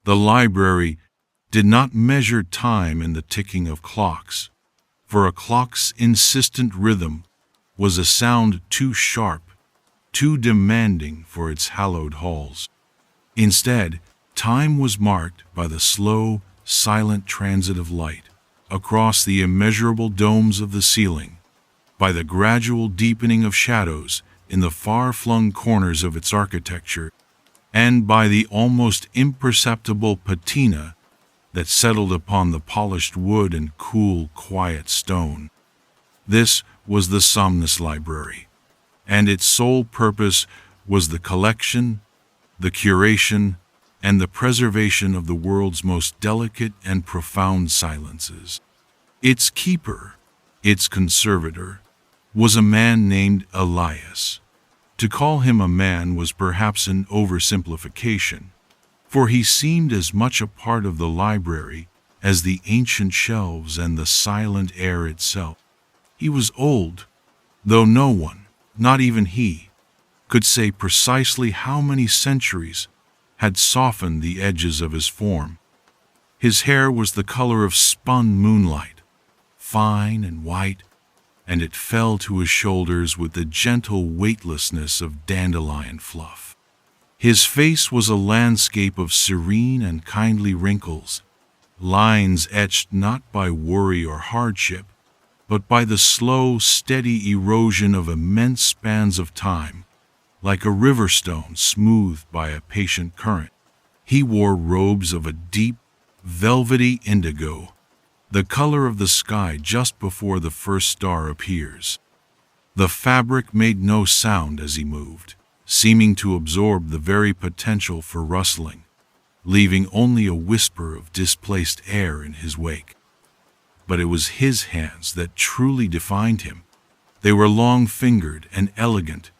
The library did not measure time in the ticking of clocks, for a clock's insistent rhythm was a sound too sharp, too demanding for its hallowed halls. Instead, time was marked by the slow, silent transit of light across the immeasurable domes of the ceiling, by the gradual deepening of shadows in the far-flung corners of its architecture, and by the almost imperceptible patina that settled upon the polished wood and cool, quiet stone. This was the Somnus Library, and its sole purpose was the collection, the curation, and the preservation of the world's most delicate and profound silences. Its keeper, its conservator, was a man named Elias. To call him a man was perhaps an oversimplification, for he seemed as much a part of the library as the ancient shelves and the silent air itself. He was old, though no one, not even he, could say precisely how many centuries had softened the edges of his form. His hair was the color of spun moonlight, fine and white, and it fell to his shoulders with the gentle weightlessness of dandelion fluff. His face was a landscape of serene and kindly wrinkles, lines etched not by worry or hardship, but by the slow, steady erosion of immense spans of time, like a river stone smoothed by a patient current. He wore robes of a deep, velvety indigo, the color of the sky just before the first star appears. The fabric made no sound as he moved, seeming to absorb the very potential for rustling, leaving only a whisper of displaced air in his wake. But it was his hands that truly defined him. They were long-fingered and elegant,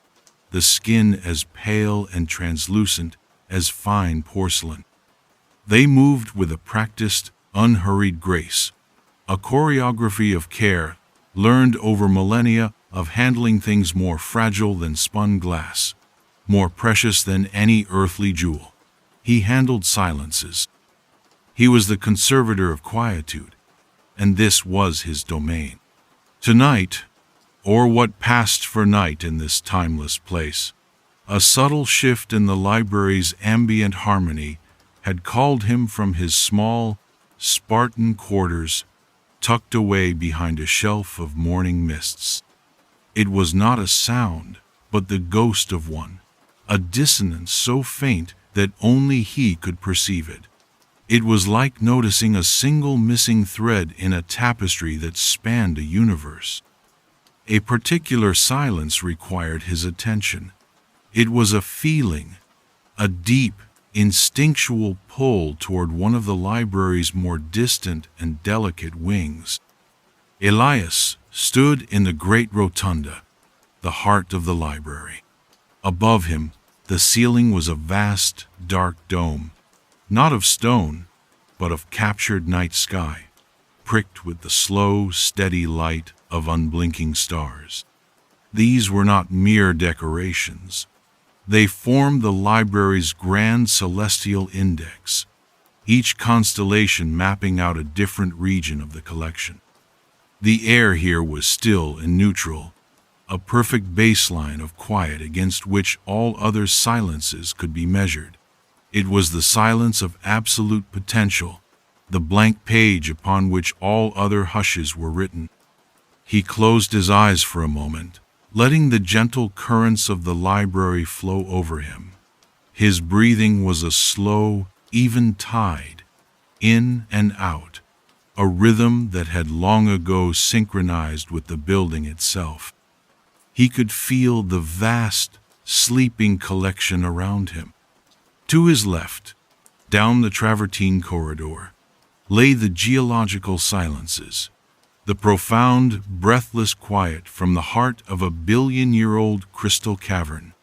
the skin as pale and translucent as fine porcelain. They moved with a practiced, unhurried grace, a choreography of care learned over millennia of handling things more fragile than spun glass, more precious than any earthly jewel. He handled silences. He was the conservator of quietude, and this was his domain. Tonight, or what passed for night in this timeless place, a subtle shift in the library's ambient harmony had called him from his small, Spartan quarters, tucked away behind a shelf of morning mists. It was not a sound, but the ghost of one, a dissonance so faint that only he could perceive it. It was like noticing a single missing thread in a tapestry that spanned a universe. A particular silence required his attention. It was a feeling, a deep, instinctual pull toward one of the library's more distant and delicate wings. Elias stood in the great rotunda, the heart of the library. Above him, the ceiling was a vast, dark dome, not of stone, but of captured night sky, pricked with the slow, steady light of unblinking stars. These were not mere decorations. They formed the library's grand celestial index, each constellation mapping out a different region of the collection. The air here was still and neutral, a perfect baseline of quiet against which all other silences could be measured. It was the silence of absolute potential, the blank page upon which all other hushes were written. He closed his eyes for a moment, letting the gentle currents of the library flow over him. His breathing was a slow, even tide, in and out, a rhythm that had long ago synchronized with the building itself. He could feel the vast, sleeping collection around him. To his left, down the travertine corridor, lay the geological silences, the profound, breathless quiet from the heart of a billion-year-old crystal cavern,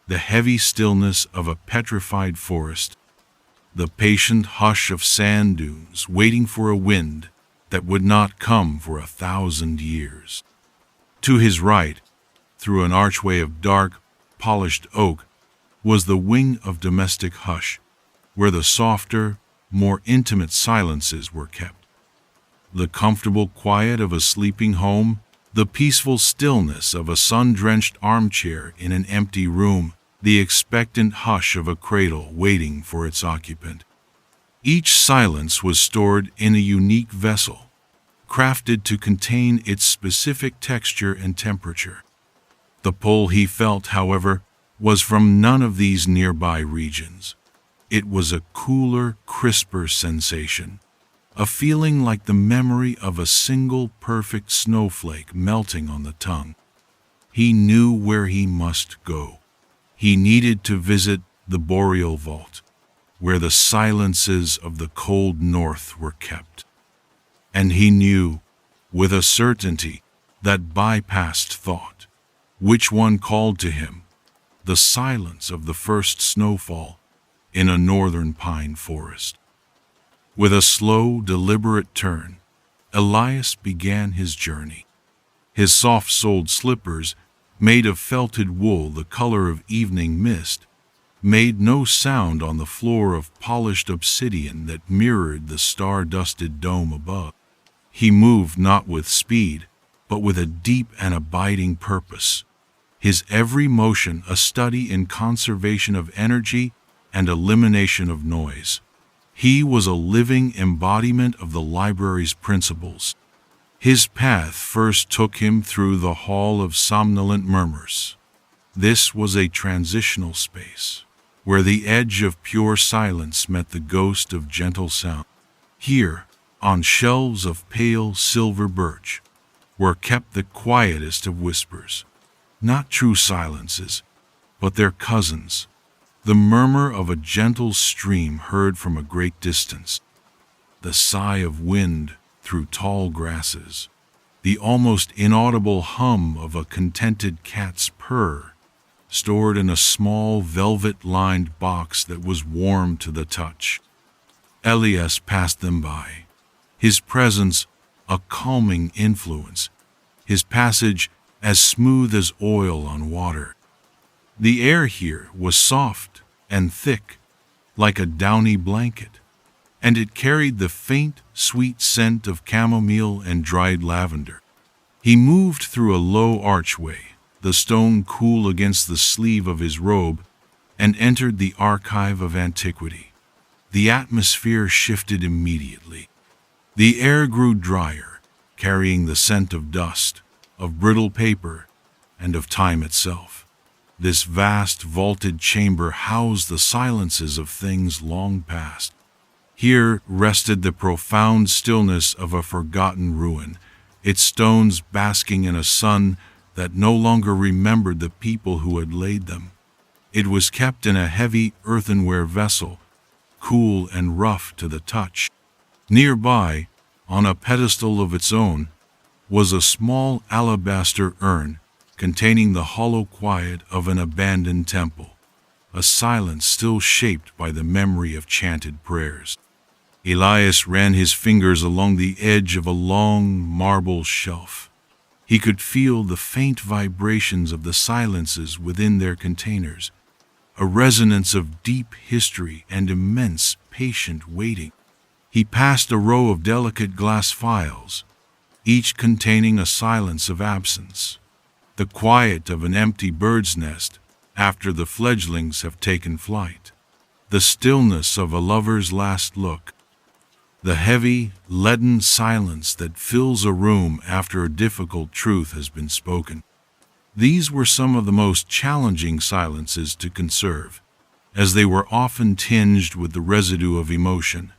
the heavy stillness of a petrified forest, the patient hush of sand dunes waiting for a wind that would not come for 1,000 years. To his right, through an archway of dark, polished oak, was the wing of domestic hush, where the softer, more intimate silences were kept. The comfortable quiet of a sleeping home, the peaceful stillness of a sun-drenched armchair in an empty room, the expectant hush of a cradle waiting for its occupant. Each silence was stored in a unique vessel, crafted to contain its specific texture and temperature. The pull he felt, however, was from none of these nearby regions. It was a cooler, crisper sensation, a feeling like the memory of a single perfect snowflake melting on the tongue. He knew where he must go. He needed to visit the Boreal Vault, where the silences of the cold north were kept. And he knew, with a certainty that bypassed thought, which one called to him: the silence of the first snowfall in a northern pine forest. With a slow, deliberate turn, Elias began his journey. His soft-soled slippers, made of felted wool the color of evening mist, made no sound on the floor of polished obsidian that mirrored the star-dusted dome above. He moved not with speed, but with a deep and abiding purpose, his every motion a study in conservation of energy and elimination of noise. He was a living embodiment of the library's principles. His path first took him through the Hall of Somnolent Murmurs. This was a transitional space, where the edge of pure silence met the ghost of gentle sound. Here, on shelves of pale silver birch, were kept the quietest of whispers, not true silences, but their cousins, the murmur of a gentle stream heard from a great distance, the sigh of wind through tall grasses, the almost inaudible hum of a contented cat's purr, stored in a small velvet-lined box that was warm to the touch. Elias passed them by, his presence a calming influence, his passage as smooth as oil on water. The air here was soft and thick, like a downy blanket, and it carried the faint, sweet scent of chamomile and dried lavender. He moved through a low archway, the stone cool against the sleeve of his robe, and entered the archive of antiquity. The atmosphere shifted immediately. The air grew drier, carrying the scent of dust, of brittle paper, and of time itself. This vast vaulted chamber housed the silences of things long past. Here rested the profound stillness of a forgotten ruin, its stones basking in a sun that no longer remembered the people who had laid them. It was kept in a heavy earthenware vessel, cool and rough to the touch. Nearby, on a pedestal of its own, was a small alabaster urn containing the hollow quiet of an abandoned temple, a silence still shaped by the memory of chanted prayers. Elias ran his fingers along the edge of a long marble shelf. He could feel the faint vibrations of the silences within their containers, a resonance of deep history and immense patient waiting. He passed a row of delicate glass phials, each containing a silence of absence, the quiet of an empty bird's nest after the fledglings have taken flight, the stillness of a lover's last look, the heavy, leaden silence that fills a room after a difficult truth has been spoken. These were some of the most challenging silences to conserve, as they were often tinged with the residue of emotion,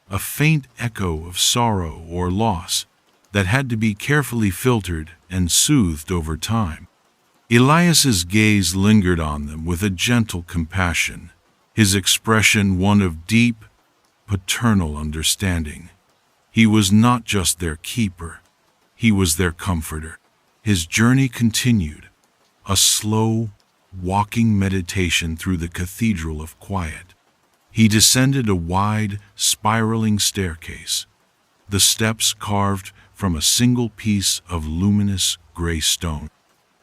a faint echo of sorrow or loss that had to be carefully filtered and soothed over time. Elias's gaze lingered on them with a gentle compassion, his expression one of deep, paternal understanding. He was not just their keeper, he was their comforter. His journey continued, a slow, walking meditation through the cathedral of quiet. He descended a wide, spiraling staircase, the steps carved from a single piece of luminous gray stone.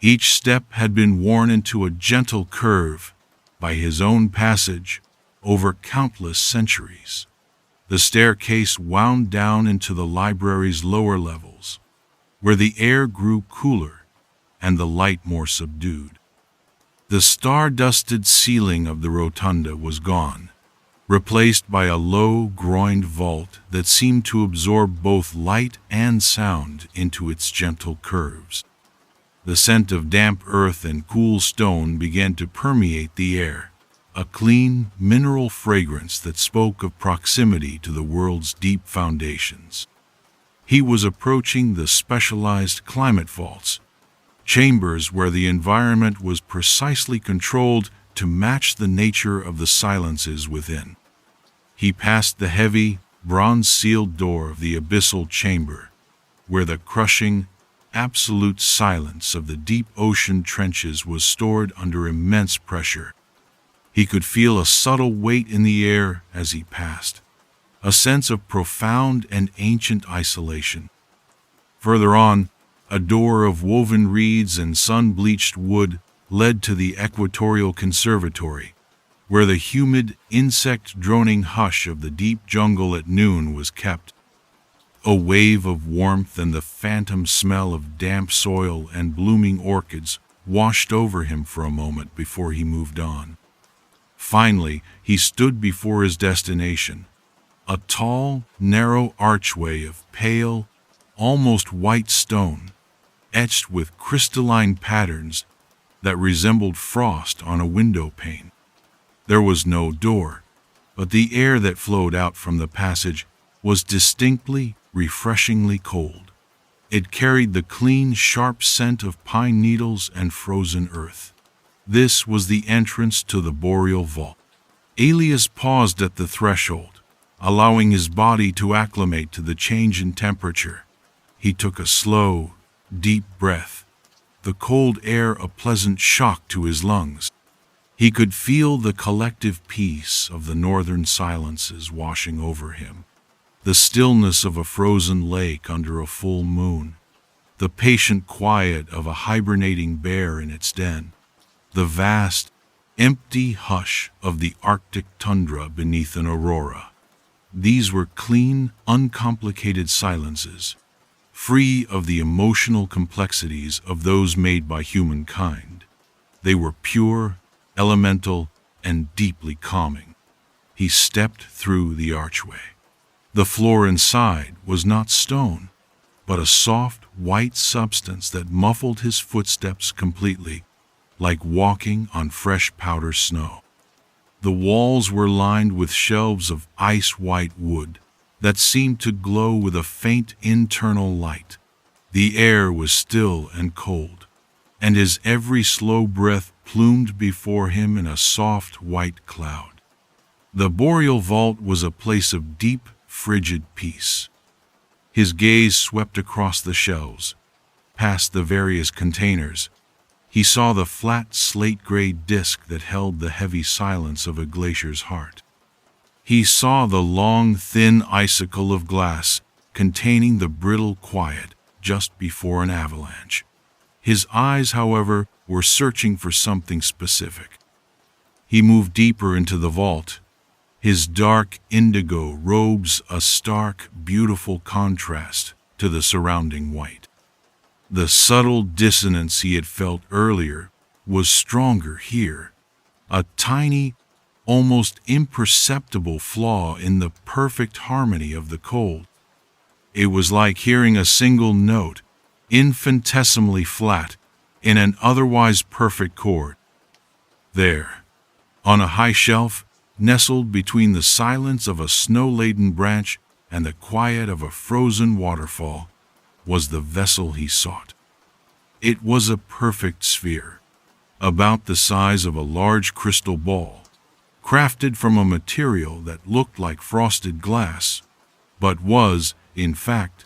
Each step had been worn into a gentle curve by his own passage over countless centuries. The staircase wound down into the library's lower levels, where the air grew cooler and the light more subdued. The star-dusted ceiling of the rotunda was gone, replaced by a low, groined vault that seemed to absorb both light and sound into its gentle curves. The scent of damp earth and cool stone began to permeate the air, a clean, mineral fragrance that spoke of proximity to the world's deep foundations. He was approaching the specialized climate vaults, chambers where the environment was precisely controlled to match the nature of the silences within. He passed the heavy, bronze-sealed door of the abyssal chamber, where the crushing, absolute silence of the deep ocean trenches was stored under immense pressure. He could feel a subtle weight in the air as he passed, a sense of profound and ancient isolation. Further on, a door of woven reeds and sun-bleached wood led to the equatorial conservatory, where the humid, insect-droning hush of the deep jungle at noon was kept. A wave of warmth and the phantom smell of damp soil and blooming orchids washed over him for a moment before he moved on. Finally, he stood before his destination, a tall, narrow archway of pale, almost white stone, etched with crystalline patterns that resembled frost on a window pane. There was no door, but the air that flowed out from the passage was distinctly, refreshingly cold. It carried the clean, sharp scent of pine needles and frozen earth. This was the entrance to the Boreal Vault. Elias paused at the threshold, allowing his body to acclimate to the change in temperature. He took a slow, deep breath, the cold air a pleasant shock to his lungs. He could feel the collective peace of the northern silences washing over him, the stillness of a frozen lake under a full moon, the patient quiet of a hibernating bear in its den, the vast, empty hush of the Arctic tundra beneath an aurora. These were clean, uncomplicated silences, free of the emotional complexities of those made by humankind. They were pure, elemental, and deeply calming. He stepped through the archway. The floor inside was not stone, but a soft, white substance that muffled his footsteps completely, like walking on fresh powder snow. The walls were lined with shelves of ice-white wood that seemed to glow with a faint internal light. The air was still and cold, and his every slow breath plumed before him in a soft white cloud. The Boreal Vault was a place of deep, frigid peace. His gaze swept across the shelves, past the various containers. He saw the flat slate-gray disk that held the heavy silence of a glacier's heart. He saw the long, thin icicle of glass containing the brittle quiet just before an avalanche. His eyes, however, were searching for something specific. He moved deeper into the vault, his dark indigo robes a stark, beautiful contrast to the surrounding white. The subtle dissonance he had felt earlier was stronger here, a tiny, almost imperceptible flaw in the perfect harmony of the cold. It was like hearing a single note, infinitesimally flat, in an otherwise perfect chord. There, on a high shelf, nestled between the silence of a snow-laden branch and the quiet of a frozen waterfall, was the vessel he sought. It was a perfect sphere, about the size of a large crystal ball, crafted from a material that looked like frosted glass, but was, in fact,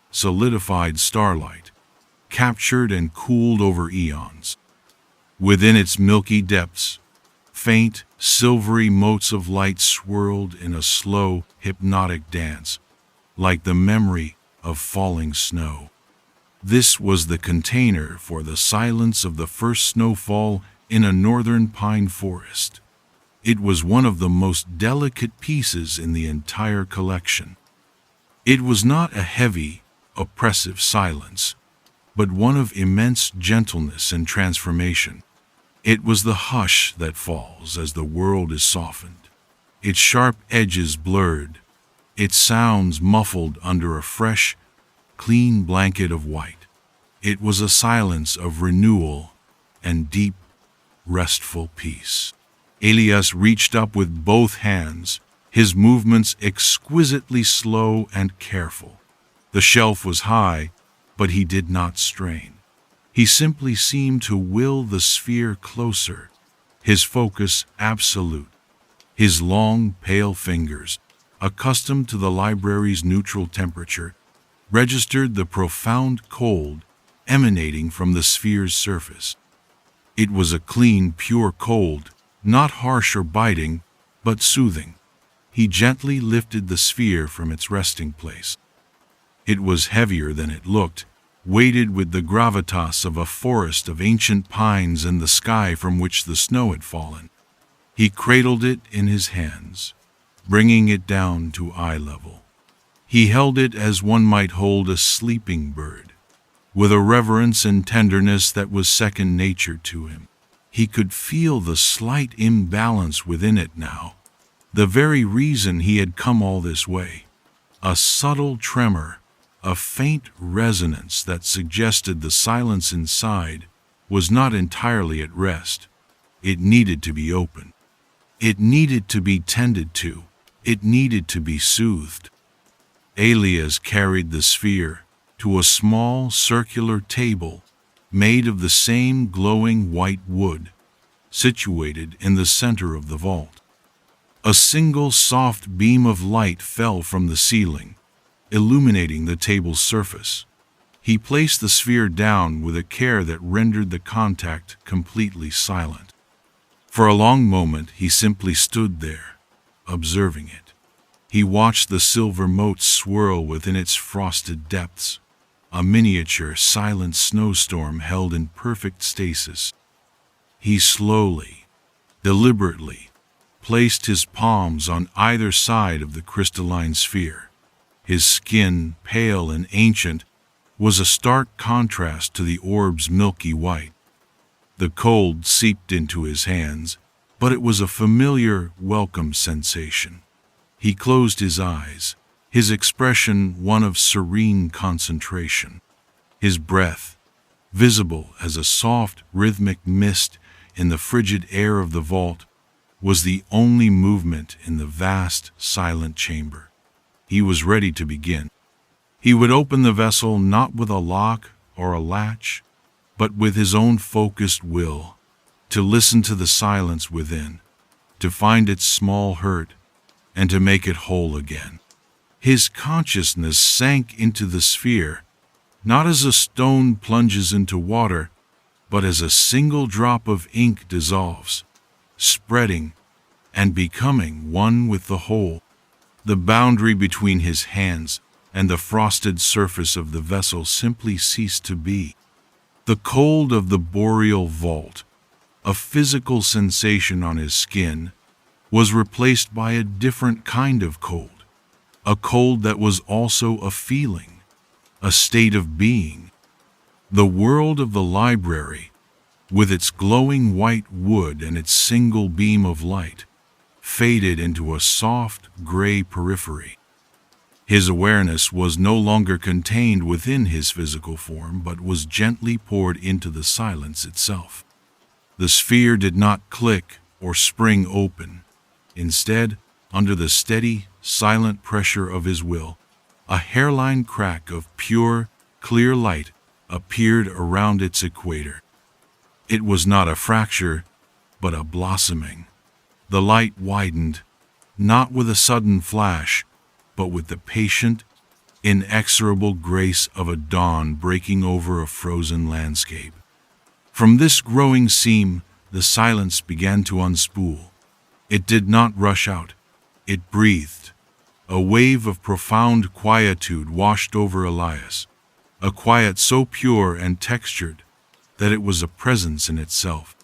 solidified starlight, captured and cooled over eons. Within its milky depths, faint, silvery motes of light swirled in a slow, hypnotic dance, like the memory of falling snow. This was the container for the silence of the first snowfall in a northern pine forest. It was one of the most delicate pieces in the entire collection. It was not a heavy, oppressive silence, but one of immense gentleness and transformation. It was the hush that falls as the world is softened, its sharp edges blurred, its sounds muffled under a fresh, clean blanket of white. It was a silence of renewal and deep, restful peace. Elias reached up with both hands, his movements exquisitely slow and careful. The shelf was high, but he did not strain. He simply seemed to will the sphere closer, his focus absolute. His long, pale fingers, accustomed to the library's neutral temperature, registered the profound cold emanating from the sphere's surface. It was a clean, pure cold, not harsh or biting, but soothing. He gently lifted the sphere from its resting place. It was heavier than it looked, weighted with the gravitas of a forest of ancient pines and the sky from which the snow had fallen. He cradled it in his hands, bringing it down to eye level. He held it as one might hold a sleeping bird, with a reverence and tenderness that was second nature to him. He could feel the slight imbalance within it now, the very reason he had come all this way. A subtle tremor, a faint resonance that suggested the silence inside was not entirely at rest. It needed to be opened. It needed to be tended to. It needed to be soothed. Elias carried the sphere to a small circular table made of the same glowing white wood, situated in the center of the vault. A single soft beam of light fell from the ceiling, illuminating the table's surface. He placed the sphere down with a care that rendered the contact completely silent. For a long moment he simply stood there, observing it. He watched the silver mote swirl within its frosted depths, a miniature silent snowstorm held in perfect stasis. He slowly, deliberately, placed his palms on either side of the crystalline sphere. His skin, pale and ancient, was a stark contrast to the orb's milky white. The cold seeped into his hands, but it was a familiar, welcome sensation. He closed his eyes, his expression one of serene concentration. His breath, visible as a soft, rhythmic mist in the frigid air of the vault, was the only movement in the vast, silent chamber. He was ready to begin. He would open the vessel not with a lock or a latch, but with his own focused will, to listen to the silence within, to find its small hurt, and to make it whole again. His consciousness sank into the sphere, not as a stone plunges into water, but as a single drop of ink dissolves, spreading and becoming one with the whole. The boundary between his hands and the frosted surface of the vessel simply ceased to be. The cold of the boreal vault, a physical sensation on his skin, was replaced by a different kind of cold, a cold that was also a feeling, a state of being. The world of the library, with its glowing white wood and its single beam of light, faded into a soft gray periphery. His awareness was no longer contained within his physical form, but was gently poured into the silence itself. The sphere did not click or spring open. Instead, under the steady, silent pressure of his will, a hairline crack of pure, clear light appeared around its equator. It was not a fracture, but a blossoming. The light widened, not with a sudden flash, but with the patient, inexorable grace of a dawn breaking over a frozen landscape. From this growing seam, the silence began to unspool. It did not rush out. It breathed. A wave of profound quietude washed over Elias, a quiet so pure and textured that it was a presence in itself.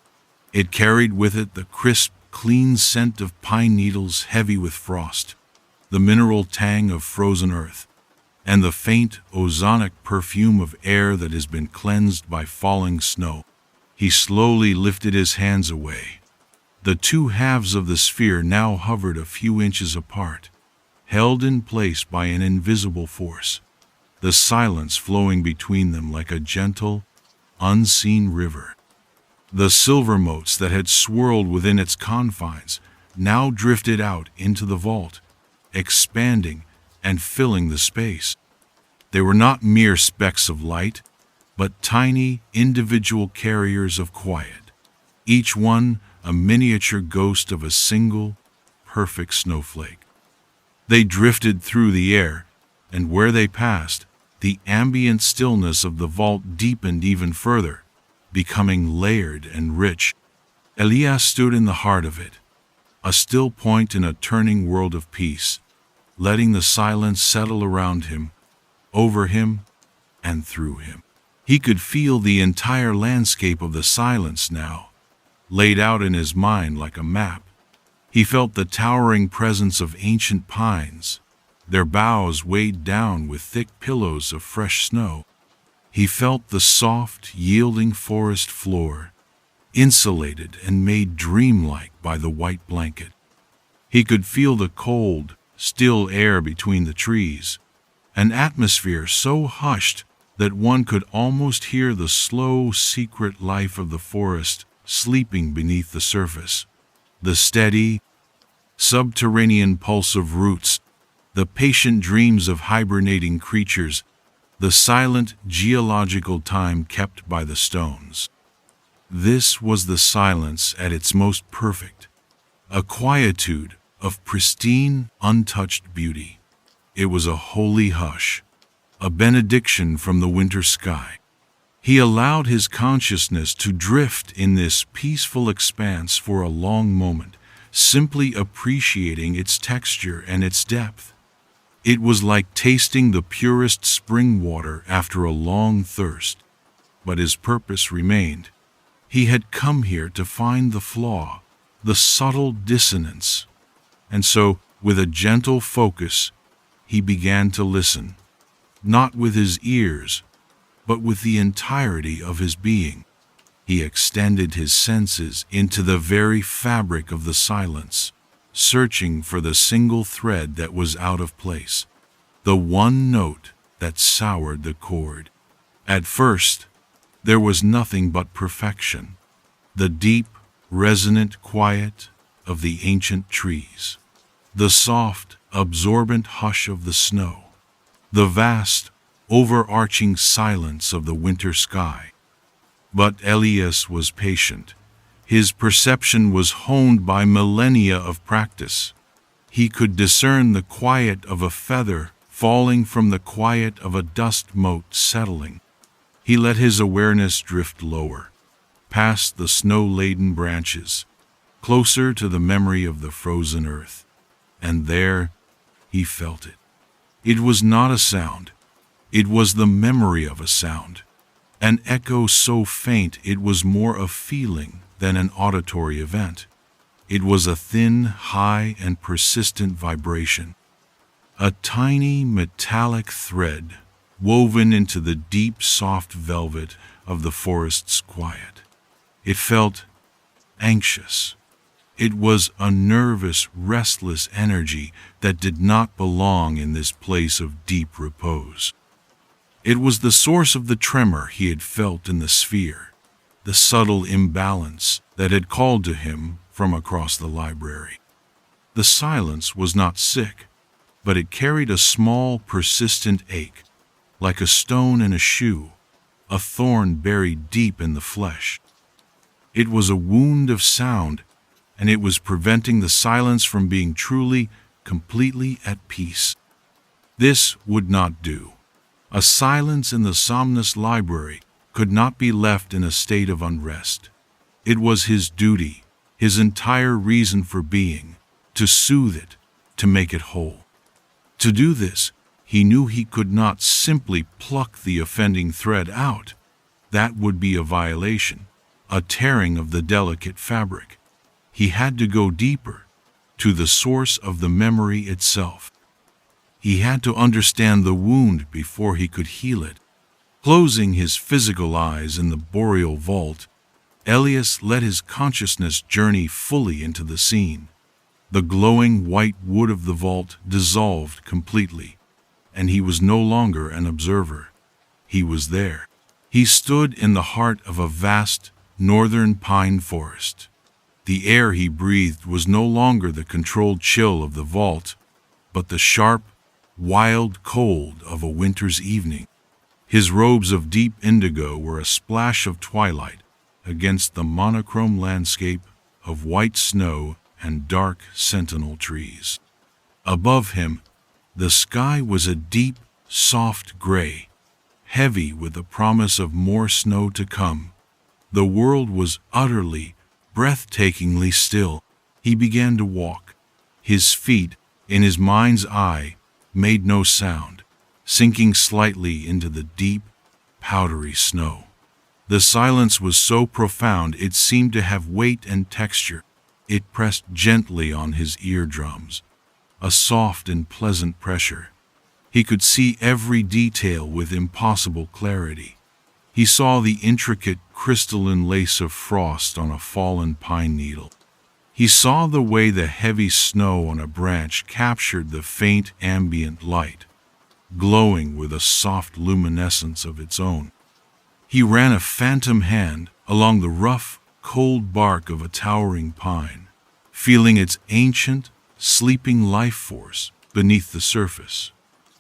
It carried with it the crisp, clean scent of pine needles heavy with frost, the mineral tang of frozen earth, and the faint ozonic perfume of air that has been cleansed by falling snow. He slowly lifted his hands away. The two halves of the sphere now hovered a few inches apart, held in place by an invisible force, the silence flowing between them like a gentle, unseen river. The silver motes that had swirled within its confines now drifted out into the vault, expanding and filling the space. They were not mere specks of light, but tiny individual carriers of quiet, each one a miniature ghost of a single, perfect snowflake. They drifted through the air, and where they passed, the ambient stillness of the vault deepened even further, becoming layered and rich. Elias stood in the heart of it, a still point in a turning world of peace, letting the silence settle around him, over him, and through him. He could feel the entire landscape of the silence now, laid out in his mind like a map. He felt the towering presence of ancient pines, their boughs weighed down with thick pillows of fresh snow. He felt the soft, yielding forest floor, insulated and made dreamlike by the white blanket. He could feel the cold, still air between the trees, an atmosphere so hushed that one could almost hear the slow, secret life of the forest sleeping beneath the surface. The steady, subterranean pulse of roots, the patient dreams of hibernating creatures, the silent geological time kept by the stones. This was the silence at its most perfect, a quietude of pristine, untouched beauty. It was a holy hush, a benediction from the winter sky. He allowed his consciousness to drift in this peaceful expanse for a long moment, simply appreciating its texture and its depth. It was like tasting the purest spring water after a long thirst. But his purpose remained. He had come here to find the flaw, the subtle dissonance. And so, with a gentle focus, he began to listen, not with his ears, but with the entirety of his being. He extended his senses into the very fabric of the silence, searching for the single thread that was out of place, the one note that soured the chord. At first, there was nothing but perfection, the deep, resonant quiet of the ancient trees, the soft, absorbent hush of the snow, the vast, overarching silence of the winter sky. But Elias was patient. His perception was honed by millennia of practice. He could discern the quiet of a feather falling from the quiet of a dust mote settling. He let his awareness drift lower, past the snow-laden branches, closer to the memory of the frozen earth. And there, he felt it. It was not a sound. It was the memory of a sound, an echo so faint it was more a feeling than an auditory event. It was a thin, high, and persistent vibration, a tiny metallic thread woven into the deep, soft velvet of the forest's quiet. It felt anxious. It was a nervous, restless energy that did not belong in this place of deep repose. It was the source of the tremor he had felt in the sphere, the subtle imbalance that had called to him from across the library. The silence was not sick, but it carried a small, persistent ache, like a stone in a shoe, a thorn buried deep in the flesh. It was a wound of sound, and it was preventing the silence from being truly, completely at peace. This would not do. A silence in the Somnus library could not be left in a state of unrest. It was his duty, his entire reason for being, to soothe it, to make it whole. To do this, he knew he could not simply pluck the offending thread out. That would be a violation, a tearing of the delicate fabric. He had to go deeper, to the source of the memory itself. He had to understand the wound before he could heal it. Closing his physical eyes in the boreal vault, Elias let his consciousness journey fully into the scene. The glowing white wood of the vault dissolved completely, and he was no longer an observer. He was there. He stood in the heart of a vast northern pine forest. The air he breathed was no longer the controlled chill of the vault, but the sharp, wild cold of a winter's evening. His robes of deep indigo were a splash of twilight against the monochrome landscape of white snow and dark sentinel trees. Above him, the sky was a deep, soft gray, heavy with the promise of more snow to come. The world was utterly, breathtakingly still. He began to walk. His feet, in his mind's eye, made no sound, sinking slightly into the deep, powdery snow. The silence was so profound it seemed to have weight and texture. It pressed gently on his eardrums, a soft and pleasant pressure. He could see every detail with impossible clarity. He saw the intricate crystalline lace of frost on a fallen pine needle. He saw the way the heavy snow on a branch captured the faint ambient light, glowing with a soft luminescence of its own. He ran a phantom hand along the rough, cold bark of a towering pine, feeling its ancient, sleeping life force beneath the surface.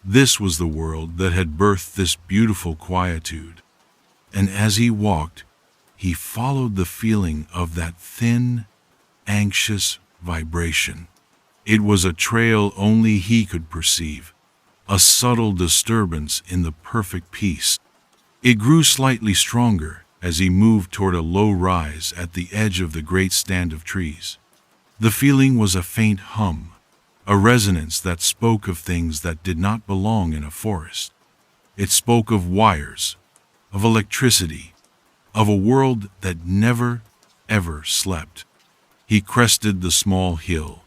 This was the world that had birthed this beautiful quietude. And as he walked, he followed the feeling of that thin, anxious vibration. It was a trail only he could perceive, a subtle disturbance in the perfect peace. It grew slightly stronger as he moved toward a low rise at the edge of the great stand of trees. The feeling was a faint hum, a resonance that spoke of things that did not belong in a forest. It spoke of wires, of electricity, of a world that never, ever slept. He crested the small hill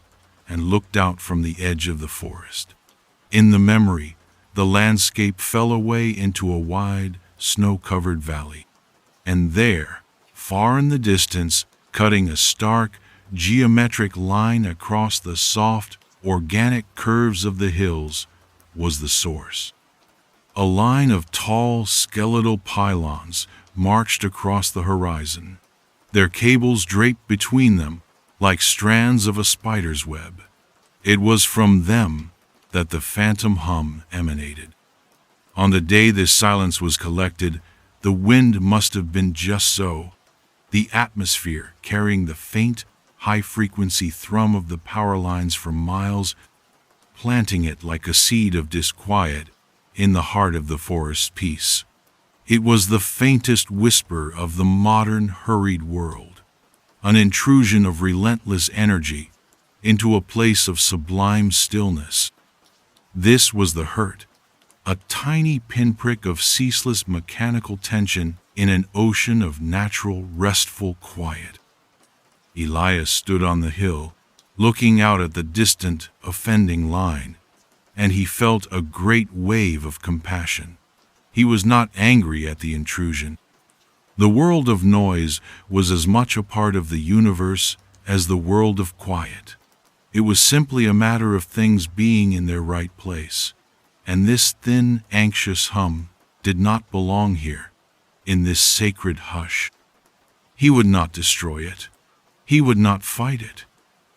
and looked out from the edge of the forest. In the memory, the landscape fell away into a wide, snow-covered valley. And there, far in the distance, cutting a stark, geometric line across the soft, organic curves of the hills, was the source. A line of tall, skeletal pylons marched across the horizon, their cables draped between them like strands of a spider's web. It was from them that the phantom hum emanated. On the day this silence was collected, the wind must have been just so, the atmosphere carrying the faint, high-frequency thrum of the power lines for miles, planting it like a seed of disquiet in the heart of the forest's peace. It was the faintest whisper of the modern, hurried world, an intrusion of relentless energy into a place of sublime stillness. This was the hurt, a tiny pinprick of ceaseless mechanical tension in an ocean of natural, restful quiet. Elias stood on the hill, looking out at the distant, offending line, and he felt a great wave of compassion. He was not angry at the intrusion. The world of noise was as much a part of the universe as the world of quiet. It was simply a matter of things being in their right place, and this thin, anxious hum did not belong here, in this sacred hush. He would not destroy it. He would not fight it.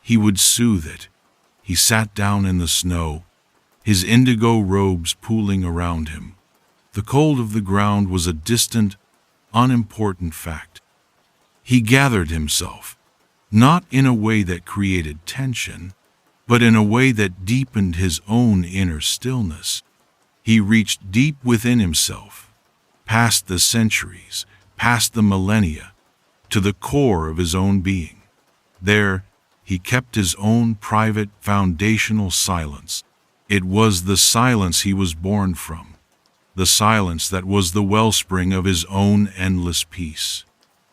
He would soothe it. He sat down in the snow, his indigo robes pooling around him. The cold of the ground was a distant, unimportant fact. He gathered himself, not in a way that created tension, but in a way that deepened his own inner stillness. He reached deep within himself, past the centuries, past the millennia, to the core of his own being. There, he kept his own private, foundational silence. It was the silence he was born from, the silence that was the wellspring of his own endless peace.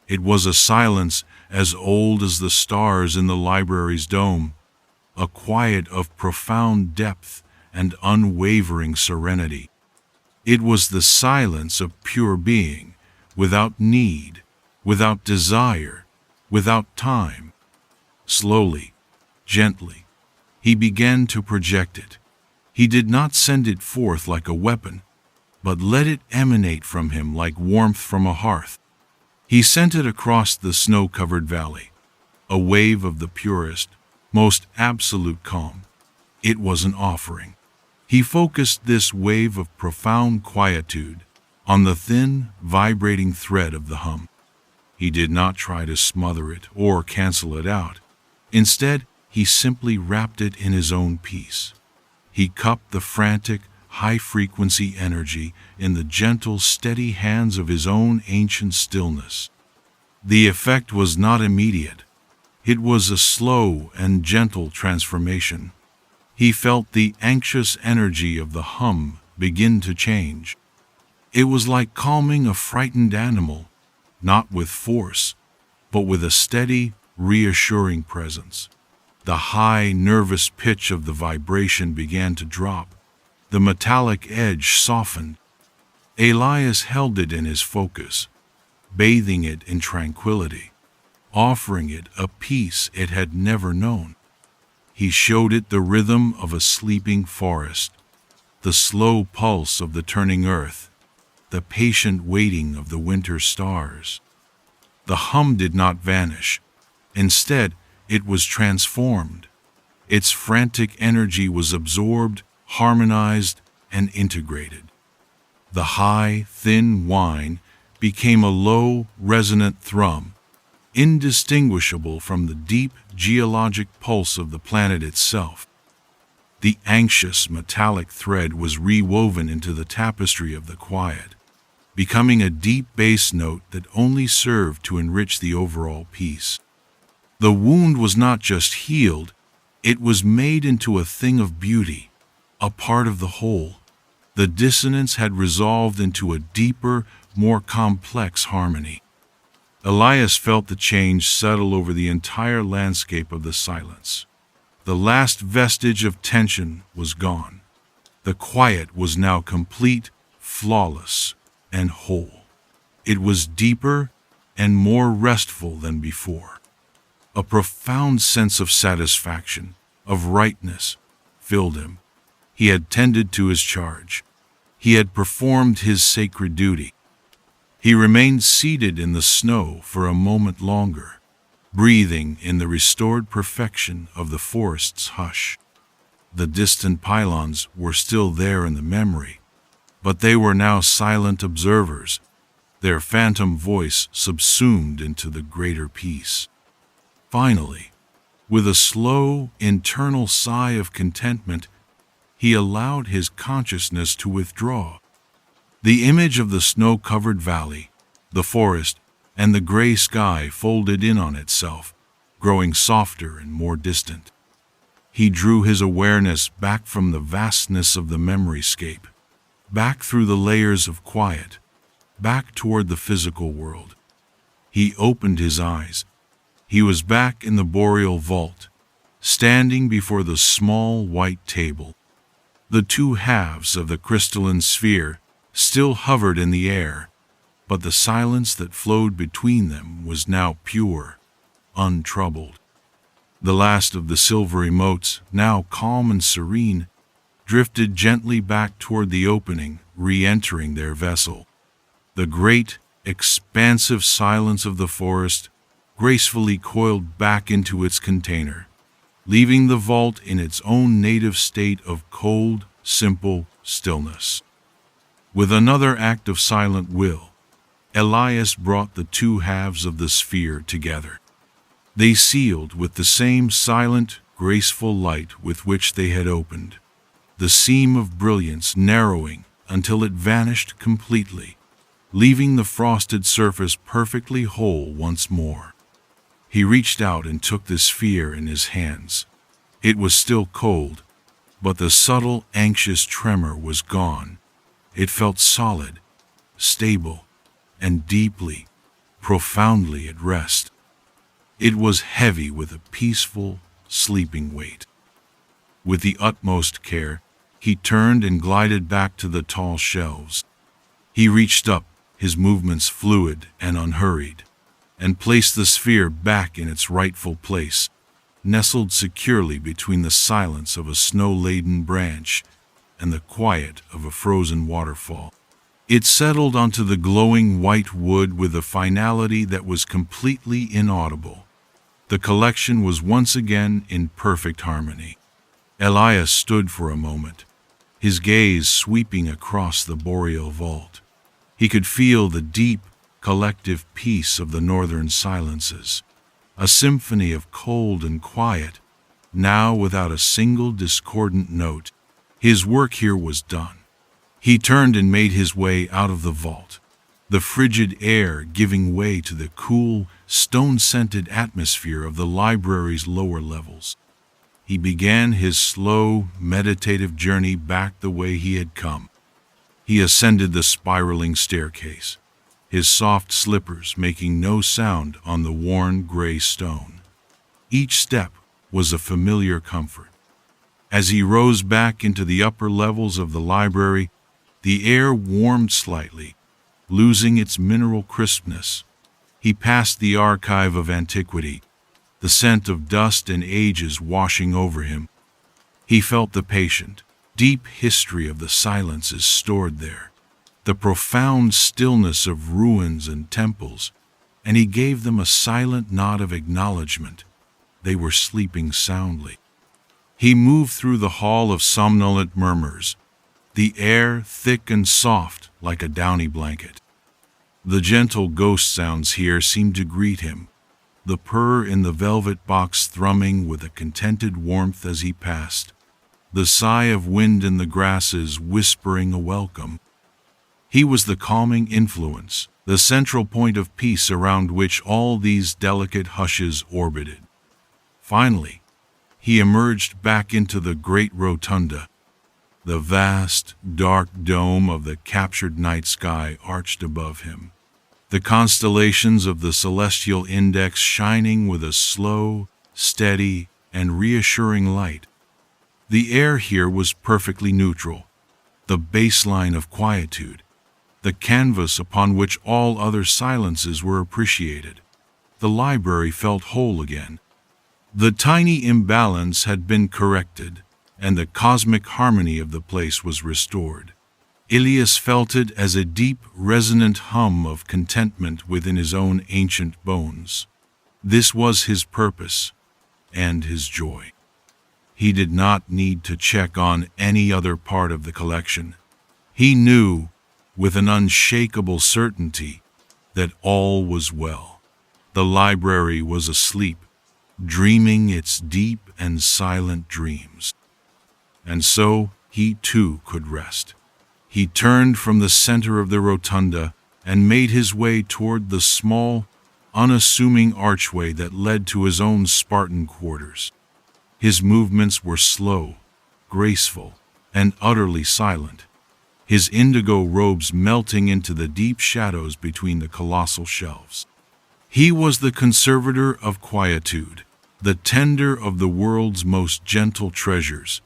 It was a silence as old as the stars in the library's dome, a quiet of profound depth and unwavering serenity. It was the silence of pure being, without need, without desire, without time. Slowly, gently, he began to project it. He did not send it forth like a weapon, but let it emanate from him like warmth from a hearth. He sent it across the snow-covered valley, a wave of the purest, most absolute calm. It was an offering. He focused this wave of profound quietude on the thin, vibrating thread of the hum. He did not try to smother it or cancel it out. Instead, he simply wrapped it in his own peace. He cupped the frantic, high-frequency energy in the gentle, steady hands of his own ancient stillness. The effect was not immediate. It was a slow and gentle transformation. He felt the anxious energy of the hum begin to change. It was like calming a frightened animal, not with force, but with a steady, reassuring presence. The high, nervous pitch of the vibration began to drop. The metallic edge softened. Elias held it in his focus, bathing it in tranquility, offering it a peace it had never known. He showed it the rhythm of a sleeping forest, the slow pulse of the turning earth, the patient waiting of the winter stars. The hum did not vanish. Instead, it was transformed. Its frantic energy was absorbed, harmonized, and integrated. The high, thin whine became a low, resonant thrum, indistinguishable from the deep, geologic pulse of the planet itself. The anxious, metallic thread was rewoven into the tapestry of the quiet, becoming a deep bass note that only served to enrich the overall piece. The wound was not just healed, it was made into a thing of beauty, a part of the whole. The dissonance had resolved into a deeper, more complex harmony. Elias felt the change settle over the entire landscape of the silence. The last vestige of tension was gone. The quiet was now complete, flawless, and whole. It was deeper and more restful than before. A profound sense of satisfaction, of rightness, filled him. He had tended to his charge. He had performed his sacred duty. He remained seated in the snow for a moment longer, breathing in the restored perfection of the forest's hush. The distant pylons were still there in the memory, but they were now silent observers, their phantom voice subsumed into the greater peace. Finally, with a slow, internal sigh of contentment, he allowed his consciousness to withdraw. The image of the snow-covered valley, the forest, and the gray sky folded in on itself, growing softer and more distant. He drew his awareness back from the vastness of the memoryscape, back through the layers of quiet, back toward the physical world. He opened his eyes. He was back in the boreal vault, standing before the small white table. The two halves of the crystalline sphere still hovered in the air, but the silence that flowed between them was now pure, untroubled. The last of the silvery motes, now calm and serene, drifted gently back toward the opening, re-entering their vessel. The great, expansive silence of the forest gracefully coiled back into its container, leaving the vault in its own native state of cold, simple stillness. With another act of silent will, Elias brought the two halves of the sphere together. They sealed with the same silent, graceful light with which they had opened, the seam of brilliance narrowing until it vanished completely, leaving the frosted surface perfectly whole once more. He reached out and took the sphere in his hands. It was still cold, but the subtle, anxious tremor was gone. It felt solid, stable, and deeply, profoundly at rest. It was heavy with a peaceful, sleeping weight. With the utmost care, he turned and glided back to the tall shelves. He reached up, his movements fluid and unhurried, and placed the sphere back in its rightful place, nestled securely between the silence of a snow-laden branch and the quiet of a frozen waterfall. It settled onto the glowing white wood with a finality that was completely inaudible. The collection was once again in perfect harmony. Elias stood for a moment, his gaze sweeping across the boreal vault. He could feel the deep, collective peace of the northern silences, a symphony of cold and quiet, now without a single discordant note. His work here was done. He turned and made his way out of the vault, the frigid air giving way to the cool, stone-scented atmosphere of the library's lower levels. He began his slow, meditative journey back the way he had come. He ascended the spiraling staircase, his soft slippers making no sound on the worn gray stone. Each step was a familiar comfort. As he rose back into the upper levels of the library, the air warmed slightly, losing its mineral crispness. He passed the archive of antiquity, the scent of dust and ages washing over him. He felt the patient, deep history of the silences stored there, the profound stillness of ruins and temples, and he gave them a silent nod of acknowledgement. They were sleeping soundly. He moved through the hall of somnolent murmurs, the air thick and soft like a downy blanket. The gentle ghost sounds here seemed to greet him, the purr in the velvet box thrumming with a contented warmth as he passed, the sigh of wind in the grasses whispering a welcome. He was the calming influence, the central point of peace around which all these delicate hushes orbited. Finally, he emerged back into the great rotunda. The vast, dark dome of the captured night sky arched above him, the constellations of the celestial index shining with a slow, steady, and reassuring light. The air here was perfectly neutral, the baseline of quietude, the canvas upon which all other silences were appreciated. The library felt whole again. The tiny imbalance had been corrected, and the cosmic harmony of the place was restored. Elias felt it as a deep, resonant hum of contentment within his own ancient bones. This was his purpose and his joy. He did not need to check on any other part of the collection. He knew, with an unshakable certainty, that all was well. The library was asleep, dreaming its deep and silent dreams. And so he too could rest. He turned from the center of the rotunda and made his way toward the small, unassuming archway that led to his own Spartan quarters. His movements were slow, graceful, and utterly silent, his indigo robes melting into the deep shadows between the colossal shelves. He was the conservator of quietude, the tender of the world's most gentle treasures,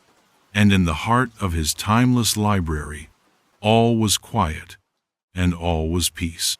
and in the heart of his timeless library, all was quiet and all was peace.